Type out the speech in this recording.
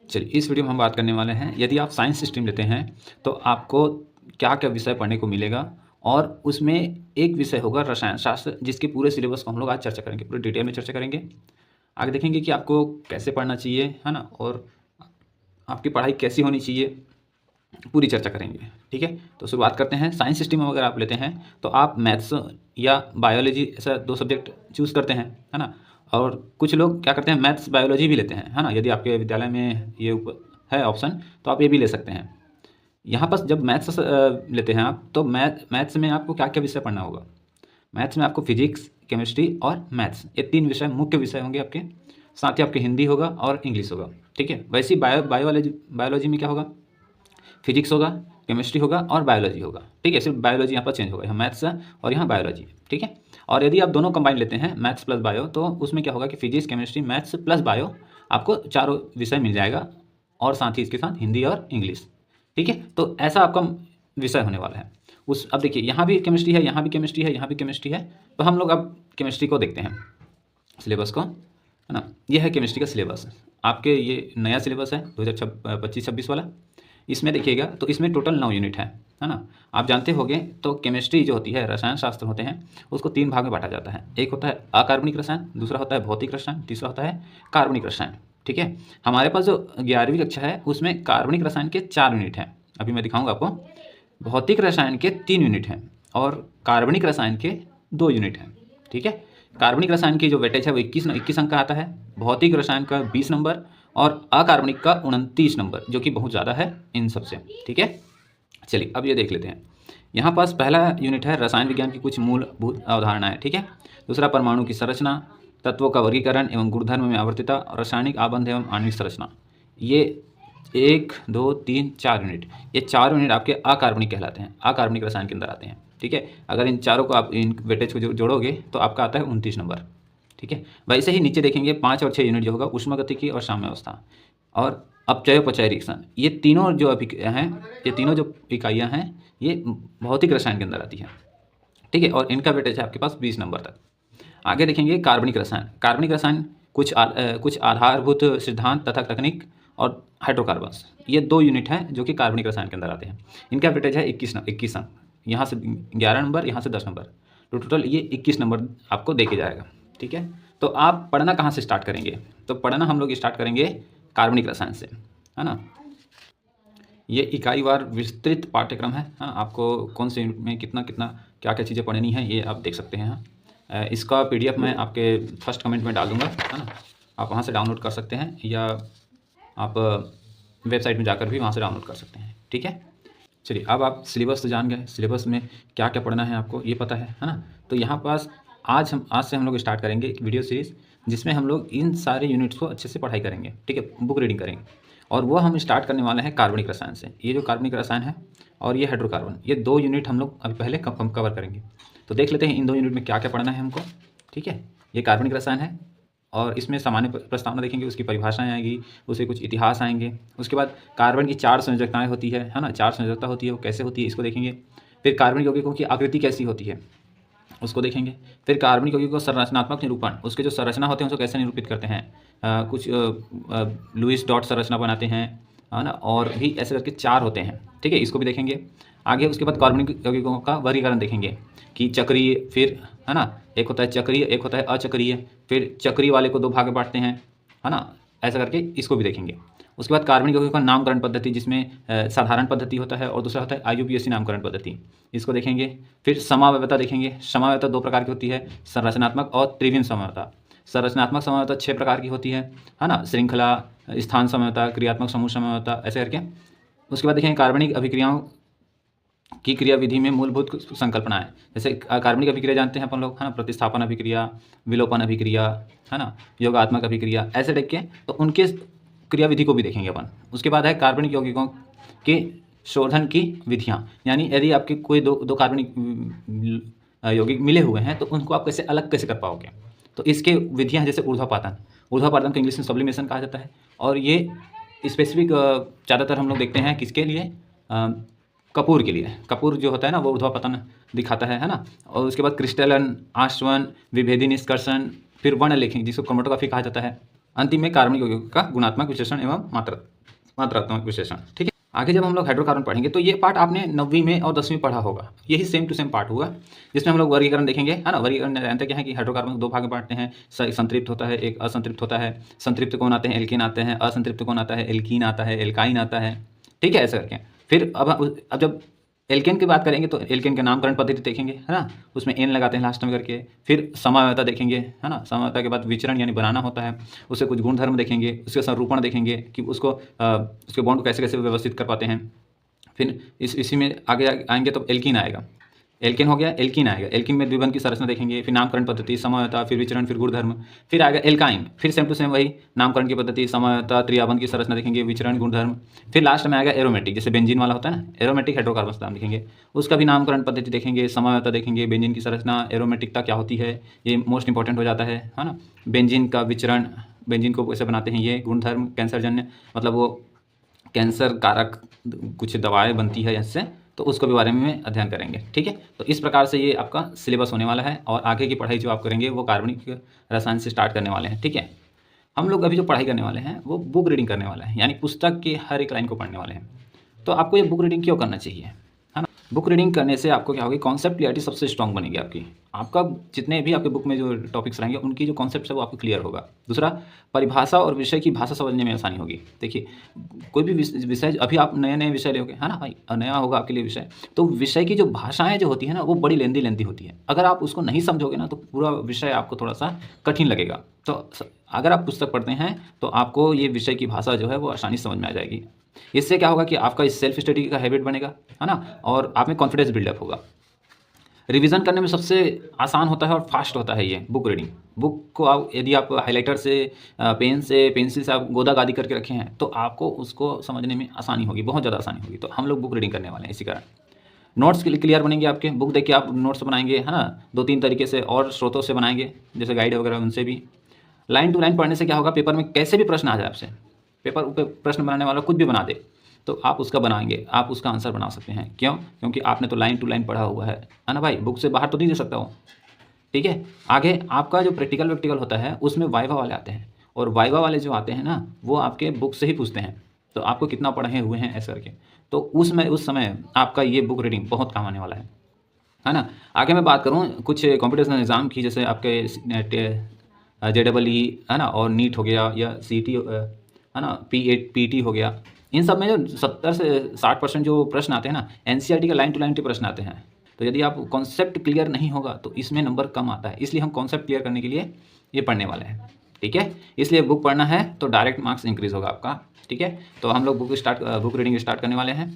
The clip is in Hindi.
चलिए, इस वीडियो में हम बात करने वाले हैं, यदि आप साइंस स्ट्रीम लेते हैं तो आपको क्या-क्या विषय पढ़ने को मिलेगा और उसमें एक विषय होगा रसायन शास्त्र, जिसके पूरे सिलेबस को हम लोग आज चर्चा करेंगे, पूरे डिटेल में चर्चा करेंगे। आगे देखेंगे कि आपको कैसे पढ़ना चाहिए, है ना? और आपकी पढ़ाई कैसी होनी चाहिए, पूरी चर्चा करेंगे, ठीक है? तो शुरुआत करते हैं। साइंस स्ट्रीम में अगर आप लेते हैं तो आप मैथ्स या बायोलॉजी ऐसा 2 सब्जेक्ट चूज़ करते हैं, है ना? और कुछ लोग क्या करते हैं, मैथ्स बायोलॉजी भी लेते हैं, है ना? यदि आपके विद्यालय में ये है ऑप्शन तो आप ये भी ले सकते हैं। यहाँ पर जब मैथ्स लेते हैं आप, तो मैथ्स में आपको क्या-क्या विषय पढ़ना होगा? मैथ्स में आपको फिजिक्स, केमिस्ट्री और मैथ्स, ये 3 विषय मुख्य विषय होंगे आपके। साथ ही आपके हिंदी होगा और इंग्लिश होगा, ठीक है? वैसे ही बायोलॉजी में क्या होगा? फिजिक्स होगा, केमिस्ट्री होगा और बायोलॉजी होगा, ठीक है? सिर्फ बायोलॉजी यहाँ पर चेंज होगा, यहाँ मैथ्स है और यहाँ बायोलॉजी है, ठीक है? और यदि आप दोनों कंबाइन लेते हैं, मैथ्स प्लस बायो, तो उसमें क्या होगा कि physics, chemistry, maths plus bio, आपको चारों विषय मिल जाएगा और साथ ही इसके साथ हिंदी और इंग्लिश, ठीक है? तो ऐसा आपका विषय होने वाला है। अब देखिए, यहाँ भी केमिस्ट्री है, यहाँ भी केमिस्ट्री है, यहाँ भी केमिस्ट्री है। तो हम लोग अब केमिस्ट्री को देखते हैं, सिलेबस को, है ना? ये है केमिस्ट्री का सिलेबस। आपके ये नया सिलेबस है 2025-26 वाला। इसमें देखिएगा तो इसमें टोटल 9 यूनिट है ना? आप जानते होंगे तो केमिस्ट्री जो होती है, रसायन शास्त्र होते हैं, उसको 3 भाग में बांटा जाता है। एक होता है अकार्बनिक रसायन, दूसरा होता है भौतिक रसायन, तीसरा होता है कार्बनिक रसायन, ठीक है? हमारे पास जो 11वीं कक्षा है उसमें कार्बनिक रसायन के 4 यूनिट हैं। अभी मैं दिखाऊंगा आपको। भौतिक रसायन के 3 यूनिट हैं और कार्बनिक रसायन के 2 यूनिट हैं, ठीक है? कार्बनिक रसायन की जो वेटेज है वो 21 अंक का आता है, भौतिक रसायन का 20 नंबर और अकार्बनिक का 29 नंबर, जो कि बहुत ज़्यादा है इन सबसे, ठीक है? चलिए, अब ये देख लेते हैं। यहाँ पास पहला यूनिट है रसायन विज्ञान की कुछ मूलभूत अवधारणाएं, ठीक है? दूसरा परमाणु की संरचना, तत्वों का वर्गीकरण एवं गुणधर्म में आवर्तता, रासायनिक आबंध एवं आणविक संरचना। ये 1, 2, 3, 4 यूनिट, ये 4 यूनिट आपके अकार्बनिक कहलाते हैं, अकार्बनिक रसायन के अंदर आते हैं, ठीक है? अगर इन चारों को आप इन वेटेज को जोड़ोगे तो आपका आता है 29 नंबर, ठीक है? वैसे ही नीचे देखेंगे 5 और 6 यूनिट जो होगा ऊष्मागतिकी और साम्यावस्था और अपचय रिएक्शन। ये तीनों जो हैं, ये तीनों जो इकाइयाँ हैं, ये भौतिक रसायन के अंदर आती है, ठीक है? और इनका वेटेज है आपके पास 20 नंबर तक। आगे देखेंगे कार्बनिक रसायन। कार्बनिक रसायन कुछ आधारभूत सिद्धांत तथा तकनीक और हाइड्रोकार्बन्स, ये 2 यूनिट हैं जो कि कार्बनिक रसायन के अंदर आते हैं। इनका वेटेज है 21 अंक, यहाँ से 11 नंबर, यहाँ से 10 नंबर, तो टोटल ये 21 नंबर आपको देके जाएगा, ठीक है? तो आप पढ़ना कहाँ से स्टार्ट करेंगे? तो पढ़ना हम लोग स्टार्ट करेंगे कार्बनिक रसायन से, है ना? ये इकाईवार विस्तृत पाठ्यक्रम है, हाँ? आपको कौन से यूनिट में कितना कितना क्या क्या चीज़ें पढ़नी है, ये आप देख सकते हैं। इसका PDF मैं आपके फर्स्ट कमेंट में डाल दूँगा, है ना? आप वहाँ से डाउनलोड कर सकते हैं या आप वेबसाइट में जाकर भी वहाँ से डाउनलोड कर सकते हैं, ठीक है? चलिए, अब आप सिलेबस तो जान गए, सिलेबस में क्या क्या पढ़ना है आपको ये पता है ना? तो यहाँ पास आज से हम लोग स्टार्ट करेंगे एक वीडियो सीरीज़, जिसमें हम लोग इन सारे यूनिट्स को अच्छे से पढ़ाई करेंगे, ठीक है? बुक रीडिंग करेंगे और वो हम स्टार्ट करने वाले हैं कार्बनिक रसायन से। ये जो कार्बनिक रसायन है और ये हाइड्रोकार्बन, ये 2 यूनिट हम लोग अभी पहले कवर करेंगे। तो देख लेते हैं इन 2 यूनिट में क्या क्या पढ़ना है हमको, ठीक है? ये कार्बनिक रसायन है और इसमें सामान्य प्रस्तावना देखेंगे, उसकी परिभाषाएं आएंगी, उसके कुछ इतिहास आएंगे। उसके बाद कार्बन की 4 संयोजकताएं होती है ना? 4 संयोजकता होती है, वो कैसे होती है इसको देखेंगे। फिर कार्बनिक यौगिकों की आकृति कैसी होती है उसको देखेंगे। फिर कार्बनिक यौगिकों का संरचनात्मक निरूपण, उसके जो संरचना होते हैं उसको कैसे निरूपित करते हैं, कुछ लुईस डॉट संरचना बनाते हैं, है ना? और भी ऐसे करके 4 होते हैं, ठीक है? इसको भी देखेंगे आगे। उसके बाद कार्बनिक यौगिकों का वर्गीकरण देखेंगे कि चक्रीय, फिर, है ना? एक होता है चक्रीय, एक होता है अचक्रीय, फिर चक्रीय वाले को 2 भाग में बांटते हैं, है ना? ऐसा करके इसको भी देखेंगे। उसके बाद कार्बनिक यौगिकों का नामकरण पद्धति, जिसमें साधारण पद्धति होता है और दूसरा होता है IUPAC नामकरण पद्धति, इसको देखेंगे। फिर समवायवता देखेंगे। समवायवता 2 प्रकार की होती है, संरचनात्मक और त्रिविम समवायवता। संरचनात्मक समवायवता 6 प्रकार की होती है ना? श्रृंखला, स्थान समवायवता, क्रियात्मक समूह समवायवता, ऐसे करके। उसके बाद देखेंगे कार्बनिक अभिक्रियाओं की क्रियाविधि में मूलभूत संकल्पनाएं, जैसे कार्बनिक अभिक्रिया जानते हैं अपन लोग, है ना? प्रतिस्थापन अभिक्रिया, विलोपन अभिक्रिया, है ना? योगात्मक अभिक्रिया, ऐसे टाइप के, तो उनके क्रियाविधि को भी देखेंगे अपन। उसके बाद है कार्बनिक यौगिकों के शोधन की विधियां, यानी यदि आपके कोई दो कार्बनिक यौगिक मिले हुए हैं तो उनको आप अलग कैसे कर पाओगे, तो इसके विधियां हैं, जैसे ऊर्ध्वापातन। ऊर्ध्वापातन को इंग्लिश में सब्लिमेशन कहा जाता है और ये स्पेसिफिक ज़्यादातर हम लोग देखते हैं किसके लिए, कपूर के लिए। कपूर जो होता है ना, वो ऊर्ध्वापतन दिखाता है ना? और उसके बाद क्रिस्टलन, आश्वन, विभेदी निष्कर्षण, फिर वर्णलेखन, जिसको क्रोमेटोग्राफी कहा जाता है, अंतिम में कार्बनिक यौगिकों का गुणात्मक विश्लेषण एवं मात्रात्मक विश्लेषण। ठीक है, आगे जब हम लोग हाइड्रोकार्बन पढ़ेंगे तो ये पार्ट आपने 9वीं में और 10वीं पढ़ा होगा, यही सेम टू सेम पार्ट होगा, जिसमें हम लोग वर्गीकरण देखेंगे, है ना। वर्गीकरण जानते क्या है कि हाइड्रोकार्बन को 2 भाग में बांटते हैं, संतृप्त होता है, एक असंतृप्त होता है। संतृप्त कौन आते हैं? एल्केन आते हैं। असंतृप्त कौन आता है? एल्कीन आता है, एल्काइन आता है। ठीक है, ऐसा करके फिर अब जब एल्केन की बात करेंगे तो एल्केन के नामकरण पद्धति देखेंगे, है ना, उसमें एन लगाते हैं लास्ट में करके। फिर समवायता देखेंगे, है ना, समवायता के बाद विचरण यानी बनाना होता है, उससे कुछ गुणधर्म देखेंगे, उसके स्वरूपण देखेंगे कि उसको उसके बॉन्ड को कैसे कैसे व्यवस्थित कर पाते हैं। फिर इसी में आगे आएंगे तो एल्कीन आएगा, एल्केन हो गया, एल्कीन आएगा, एल्कीन में द्विबंध की संरचना देखेंगे, फिर नामकरण पद्धति, समवायता, फिर विचरण, फिर गुणधर्म। फिर आएगा एल्काइन, फिर सेम टू सेम वही नामकरण की पद्धति, समवायता, त्रियाबंध की संरचना देखेंगे, विचरण, गुणधर्म। फिर लास्ट में आएगा एरोमेटिक, जैसे बेंजीन वाला होता है ना, एरोमेटिक हाइड्रोकार्बन नाम देखेंगे, उसका भी नामकरण पद्धति देखेंगे, समवायता देखेंगे, बेंजीन की संरचना, एरोमेटिकता क्या होती है, ये मोस्ट इंपॉर्टेंट हो जाता है ना। बेंजीन का विचरण, बेंजीन को कैसे बनाते हैं, ये गुणधर्म, कैंसरजन्य मतलब वो कैंसर कारक कुछ दवाएं बनती है इससे, तो उसको भी बारे में अध्ययन करेंगे। ठीक है, तो इस प्रकार से ये आपका सिलेबस होने वाला है और आगे की पढ़ाई जो आप करेंगे वो कार्बनिक रसायन से स्टार्ट करने वाले हैं। ठीक है, हम लोग अभी जो पढ़ाई करने वाले हैं वो बुक रीडिंग करने वाले हैं, यानी पुस्तक के हर एक लाइन को पढ़ने वाले हैं। तो आपको ये बुक रीडिंग क्यों करना चाहिए, है ना। बुक रीडिंग करने से आपको क्या होगी, कॉन्सेप्ट क्लियरिटी सबसे स्ट्रांग बनेगी आपका जितने भी आपके बुक में जो टॉपिक्स रहेंगे उनकी जो कॉन्सेप्ट है वो आपको क्लियर होगा। दूसरा, परिभाषा और विषय की भाषा समझने में आसानी होगी। देखिए, कोई भी विषय अभी आप नए नए विषय लोगे, है ना भाई, नया होगा आपके लिए विषय, तो विषय की जो भाषाएं जो होती है ना वो बड़ी लेंदी होती है। अगर आप उसको नहीं समझोगे ना तो पूरा विषय आपको थोड़ा सा कठिन लगेगा। तो अगर आप पुस्तक पढ़ते हैं तो आपको ये विषय की भाषा जो है वो आसानी समझ में आ जाएगी। इससे क्या होगा कि आपका सेल्फ स्टडी का हैबिट बनेगा, है ना, और आप में कॉन्फिडेंस बिल्डअप होगा। रिवीजन करने में सबसे आसान होता है और फास्ट होता है ये बुक रीडिंग। बुक को आप यदि आप हाइलाइटर से, पेन से, पेंसिल से आप गोदा गादी करके रखे हैं तो आपको उसको समझने में आसानी होगी, बहुत ज़्यादा आसानी होगी। तो हम लोग बुक रीडिंग करने वाले हैं, इसी कारण नोट्स क्लियर बनेंगे आपके। बुक देख के आप नोट्स बनाएंगे, है ना, 2-3 तरीके से, और स्रोतों से बनाएंगे जैसे गाइड वगैरह, उनसे भी। लाइन टू लाइन पढ़ने से क्या होगा, पेपर में कैसे भी प्रश्न आ जाए आपसे, पेपर पे प्रश्न बनाने वाला कुछ भी बना दे तो आप उसका बनाएंगे, आप उसका आंसर बना सकते हैं। क्यों? क्योंकि आपने तो लाइन टू लाइन पढ़ा हुआ है ना भाई, बुक से बाहर तो नहीं दे सकता हूँ। ठीक है, आगे आपका जो प्रैक्टिकल होता है उसमें वाइवा वाले आते हैं, और वाइवा वाले जो आते हैं ना वो आपके बुक से ही पूछते हैं, तो आपको कितना पढ़े हुए हैं ऐसे करके। तो उस समय आपका ये बुक रीडिंग बहुत काम आने वाला है ना। आगे मैं बात करूँ कुछ कॉम्पिटिशन एग्ज़ाम की, जैसे आपके JEE, है ना, और नीट हो गया, या CT, है ना, PT हो गया। इन सब में जो 70 से 60% जो प्रश्न आते हैं ना, NCERT का लाइन टू लाइन के प्रश्न आते हैं। तो यदि आप कॉन्सेप्ट क्लियर नहीं होगा तो इसमें नंबर कम आता है, इसलिए हम कॉन्सेप्ट क्लियर करने के लिए ये पढ़ने वाले हैं। ठीक है, इसलिए बुक पढ़ना है तो डायरेक्ट मार्क्स इंक्रीज होगा आपका। ठीक है, तो हम लोग बुक रीडिंग स्टार्ट करने वाले हैं।